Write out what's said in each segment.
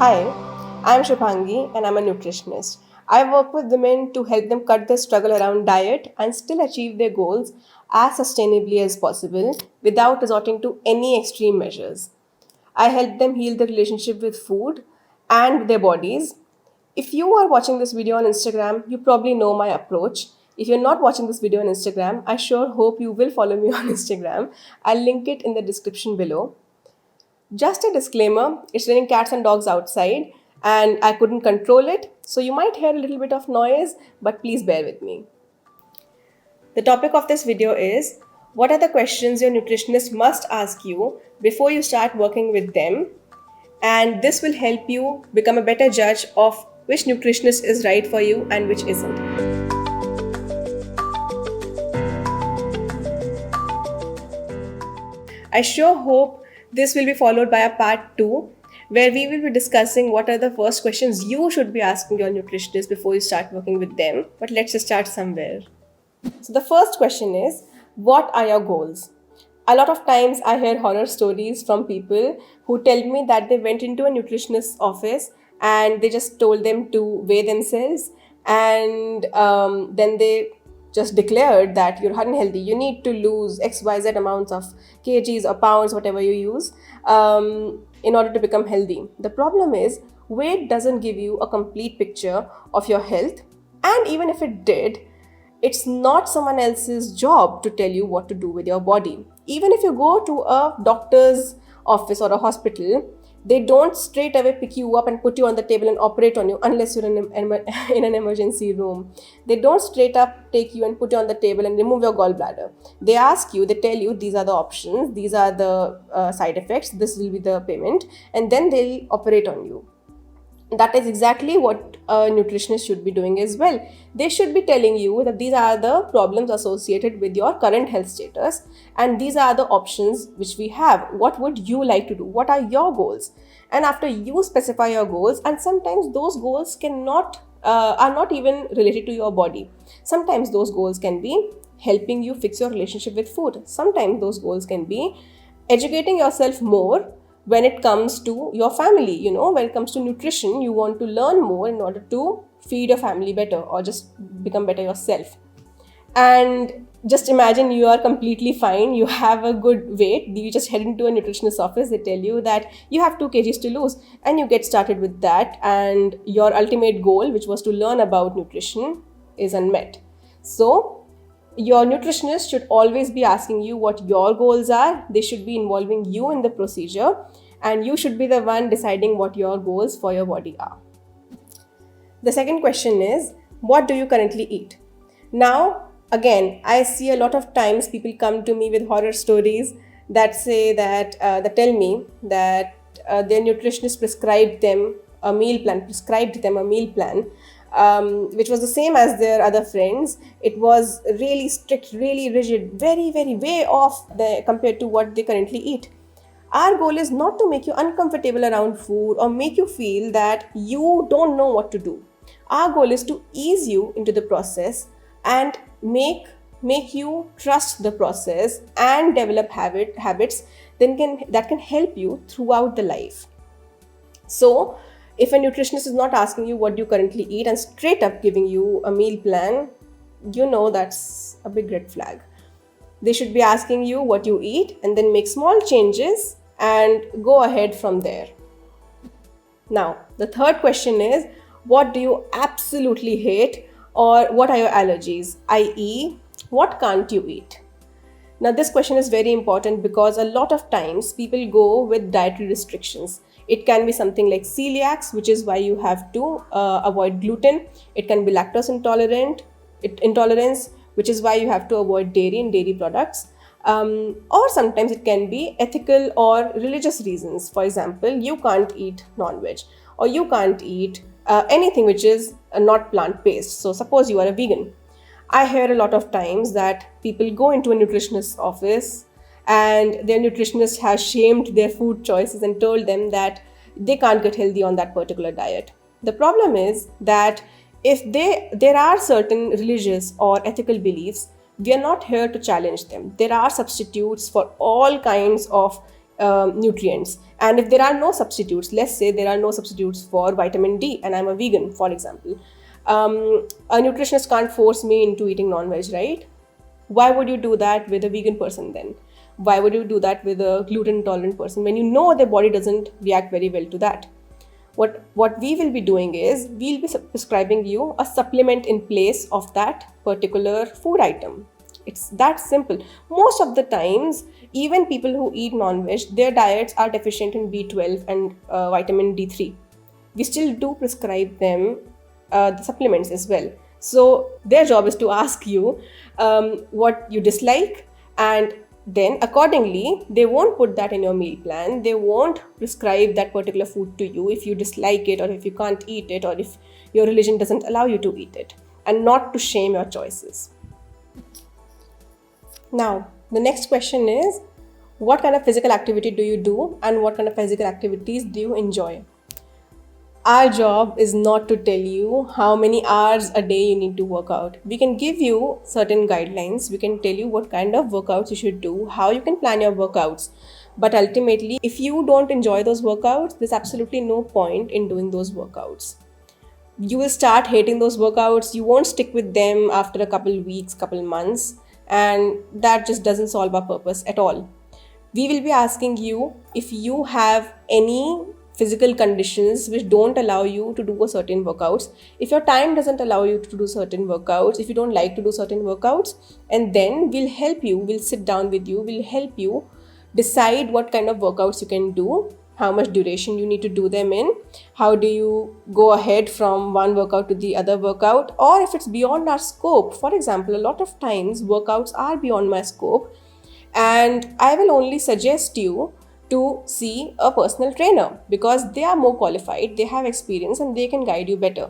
Hi, I'm Shubhangi and I'm a nutritionist. I work with women to help them cut the struggle around diet and still achieve their goals as sustainably as possible without resorting to any extreme measures. I help them heal the relationship with food and their bodies. If you are watching this video on Instagram, you probably know my approach. If you're not watching this video on Instagram, I sure hope you will follow me on Instagram. I'll link it in the description below. Just a disclaimer, it's raining cats and dogs outside and I couldn't control it, so you might hear a little bit of noise, but please bear with me. The topic of this video is what are the questions your nutritionist must ask you before you start working with them? And this will help you become a better judge of which nutritionist is right for you and which isn't. I sure hope this will be followed by a part 2 where we will be discussing what are the first questions you should be asking your nutritionist before you start working with them. But let's just start somewhere. So, the first question is what are your goals? A lot of times I hear horror stories from people who tell me that they went into a nutritionist's office and they just told them to weigh themselves and then they just declared that you're unhealthy, you need to lose xyz amounts of kgs or pounds, whatever you use, in order to become healthy. The problem is weight doesn't give you a complete picture of your health, and even if it did, it's not someone else's job to tell you what to do with your body. Even if you go to a doctor's office or a hospital, they don't straight away pick you up and put you on the table and operate on you unless you're in an emergency room. They don't straight up take you and put you on the table and remove your gallbladder. They ask you, they tell you these are the options, these are the side effects, this will be the payment, and then they'll operate on you. That is exactly what a nutritionist should be doing as well. They should be telling you that these are the problems associated with your current health status and these are the options which we have. What would you like to do? What are your goals? And after you specify your goals, and sometimes those goals are not even related to your body. Sometimes those goals can be helping you fix your relationship with food. Sometimes those goals can be educating yourself more when it comes to your family. When it comes to nutrition, you want to learn more in order to feed your family better or just become better yourself. And just imagine you are completely fine, you have a good weight, you just head into a nutritionist office, they tell you that you have 2 kgs to lose, and you get started with that, and your ultimate goal, which was to learn about nutrition, is unmet. So your nutritionist should always be asking you what your goals are. They should be involving you in the procedure, and you should be the one deciding what your goals for your body are. The second question is, what do you currently eat? Now, again, I see a lot of times people come to me with horror stories that say that, that tell me that their nutritionist prescribed them a meal plan, which was the same as their other friends. It was really strict, really rigid, very, very way off compared to what they currently eat. Our goal is not to make you uncomfortable around food or make you feel that you don't know what to do. Our goal is to ease you into the process and make you trust the process and develop habits that can help you throughout the life. So, if a nutritionist is not asking you what you currently eat and straight up giving you a meal plan, that's a big red flag. They should be asking you what you eat and then make small changes and go ahead from there. Now, the third question is, what do you absolutely hate, or what are your allergies, i.e., what can't you eat? Now, this question is very important because a lot of times people go with dietary restrictions. It can be something like celiacs, which is why you have to avoid gluten. It can be lactose intolerance, which is why you have to avoid dairy and dairy products. Or sometimes it can be ethical or religious reasons. For example, you can't eat non-veg, or you can't eat anything which is not plant-based. So suppose you are a vegan. I hear a lot of times that people go into a nutritionist's office and their nutritionist has shamed their food choices and told them that they can't get healthy on that particular diet. The problem is that if there are certain religious or ethical beliefs, we are not here to challenge them. There are substitutes for all kinds of nutrients. And if there are no substitutes, let's say there are no substitutes for vitamin D and I'm a vegan, for example, a nutritionist can't force me into eating non-veg, right? Why would you do that with a vegan person then? Why would you do that with a gluten intolerant person when you know their body doesn't react very well to that? What we will be doing is we'll be prescribing you a supplement in place of that particular food item. It's that simple. Most of the times, even people who eat non-veg, their diets are deficient in B12 and vitamin D3. We still do prescribe them the supplements as well. So their job is to ask you what you dislike, and then accordingly they won't put that in your meal plan. They won't prescribe that particular food to you if you dislike it, or if you can't eat it, or if your religion doesn't allow you to eat it, and not to shame your choices. Now the next question is, what kind of physical activity do you do, and what kind of physical activities do you enjoy? Our job is not to tell you how many hours a day you need to work out. We can give you certain guidelines. We can tell you what kind of workouts you should do, how you can plan your workouts. But ultimately, if you don't enjoy those workouts, there's absolutely no point in doing those workouts. You will start hating those workouts. You won't stick with them after a couple weeks, couple months, and that just doesn't solve our purpose at all. We will be asking you if you have any physical conditions which don't allow you to do a certain workouts, if your time doesn't allow you to do certain workouts, if you don't like to do certain workouts, and then we'll sit down with you, we'll help you decide what kind of workouts you can do, how much duration you need to do them in, how do you go ahead from one workout to the other workout, or if it's beyond our scope. For example, a lot of times workouts are beyond my scope, and I will only suggest you to see a personal trainer because they are more qualified, they have experience, and they can guide you better.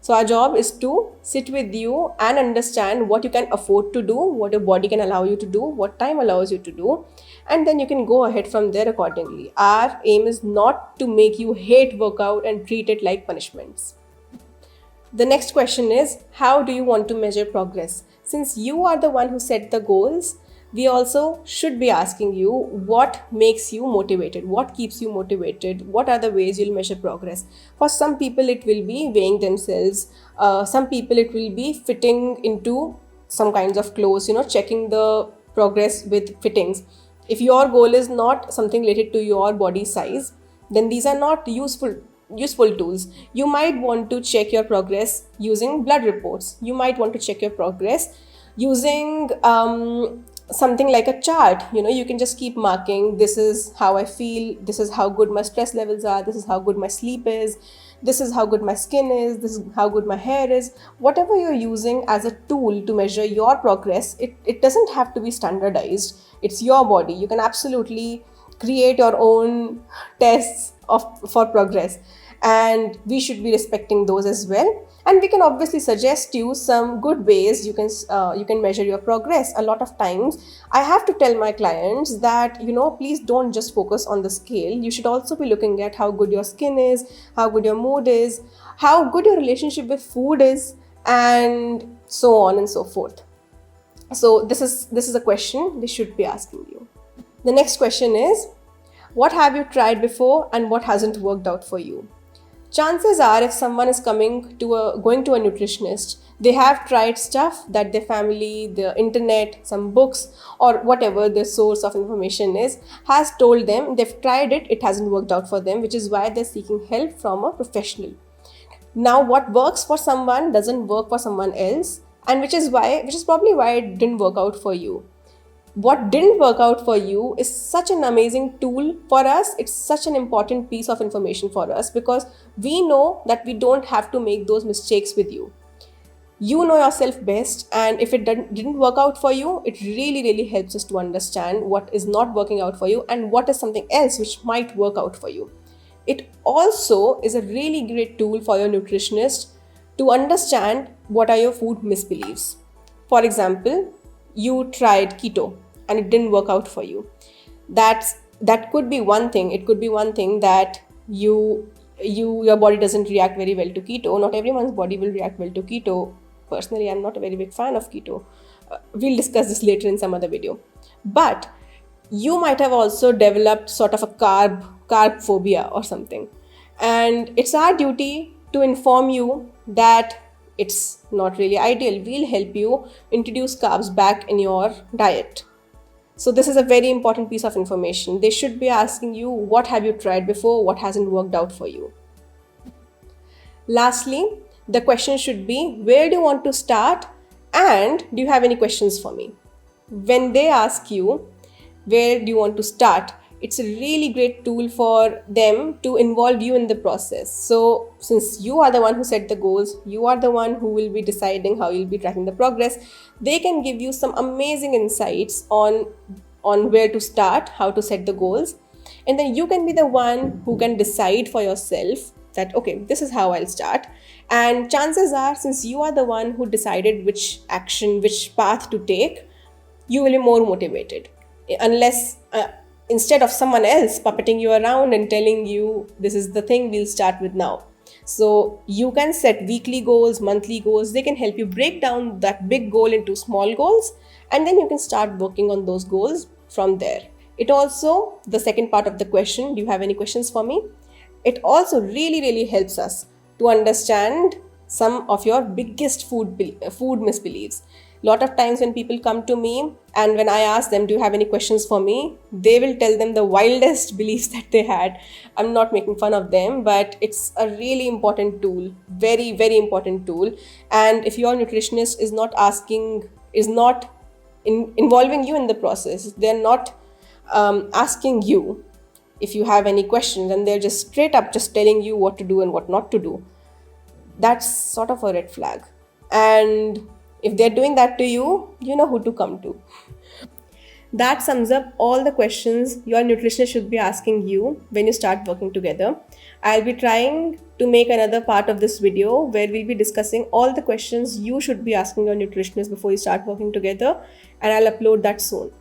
So our job is to sit with you and understand what you can afford to do, what your body can allow you to do, what time allows you to do, and then you can go ahead from there accordingly. Our aim is not to make you hate workout and treat it like punishments. The next question is, how do you want to measure progress? Since you are the one who set the goals, we also should be asking you what makes you motivated, what keeps you motivated, what are the ways you'll measure progress. For some people, it will be weighing themselves. Some people, it will be fitting into some kinds of clothes, checking the progress with fittings. If your goal is not something related to your body size, then these are not useful tools. You might want to check your progress using blood reports. You might want to check your progress using something like a chart. You can just keep marking, this is how I feel, this is how good my stress levels are, this is how good my sleep is, this is how good my skin is, this is how good my hair is. Whatever you're using as a tool to measure your progress, it doesn't have to be standardized. It's your body. You can absolutely create your own tests for progress, and we should be respecting those as well. And we can obviously suggest you some good ways you can measure your progress. A lot of times I have to tell my clients that please don't just focus on the scale. You should also be looking at how good your skin is, how good your mood is, how good your relationship with food is, and so on and so forth. So this is a question they should be asking you. The next question is, what have you tried before and what hasn't worked out for you? Chances are, if someone is going to a nutritionist, they have tried stuff that their family, the internet, some books, or whatever the source of information is, has told them. They've tried it, it hasn't worked out for them, which is why they're seeking help from a professional. Now, what works for someone doesn't work for someone else, and which is probably why it didn't work out for you. What didn't work out for you is such an amazing tool for us. It's such an important piece of information for us because we know that we don't have to make those mistakes with you. You know yourself best, and if it didn't work out for you, it really, really helps us to understand what is not working out for you and what is something else which might work out for you. It also is a really great tool for your nutritionist to understand what are your food misbeliefs. For example, you tried keto and it didn't work out for you. That could be one thing. It could be one thing that your body doesn't react very well to keto. Not everyone's body will react well to keto. Personally, I'm not a very big fan of keto. We'll discuss this later in some other video. But you might have also developed sort of a carb phobia or something. And it's our duty to inform you that it's not really ideal. We'll help you introduce carbs back in your diet. So this is a very important piece of information. They should be asking you, what have you tried before, what hasn't worked out for you. Lastly, the question should be, where do you want to start, and do you have any questions for me? When they ask you, where do you want to start, it's a really great tool for them to involve you in the process. So since you are the one who set the goals, you are the one who will be deciding how you'll be tracking the progress, they can give you some amazing insights on where to start, how to set the goals, and then you can be the one who can decide for yourself that, okay, this is how I'll start. And chances are, since you are the one who decided which action, which path to take, you will be more motivated, unless instead of someone else puppeting you around and telling you, this is the thing we'll start with now. So you can set weekly goals, monthly goals. They can help you break down that big goal into small goals, and then you can start working on those goals from there. It also, the second part of the question, do you have any questions for me? It also really helps us to understand some of your biggest food misbeliefs. Lot of times when people come to me and when I ask them, do you have any questions for me, they will tell them the wildest beliefs that they had. I'm not making fun of them, but it's a really important tool, very important tool. And if your nutritionist is not involving you in the process, they're not asking you if you have any questions, and they're just straight up just telling you what to do and what not to do, that's sort of a red flag. And if they're doing that to you, you know who to come to. That sums up all the questions your nutritionist should be asking you when you start working together. I'll be trying to make another part of this video where we'll be discussing all the questions you should be asking your nutritionist before you start working together, and I'll upload that soon.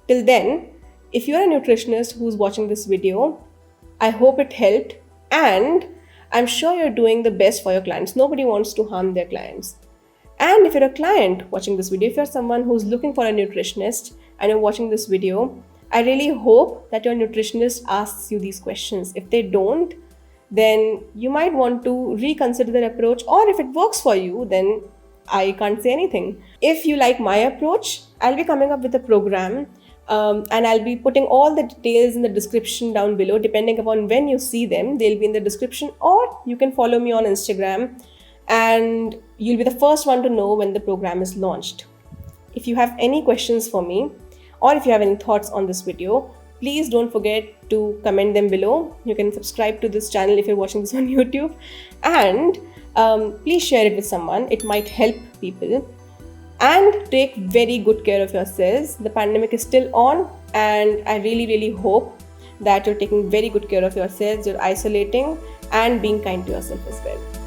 Till then, if you're a nutritionist who's watching this video, I hope it helped, and I'm sure you're doing the best for your clients. Nobody wants to harm their clients. And if you're a client watching this video, if you're someone who's looking for a nutritionist and you're watching this video, I really hope that your nutritionist asks you these questions. If they don't, then you might want to reconsider their approach, or if it works for you, then I can't say anything. If you like my approach, I'll be coming up with a program, and I'll be putting all the details in the description down below. Depending upon when you see them, they'll be in the description, or you can follow me on Instagram and you'll be the first one to know when the program is launched. If you have any questions for me, or if you have any thoughts on this video, please don't forget to comment them below. You can subscribe to this channel if you're watching this on YouTube, and please share it with someone. It might help people. And take very good care of yourselves. The pandemic is still on, and I really hope that you're taking very good care of yourselves, you're isolating and being kind to yourself as well.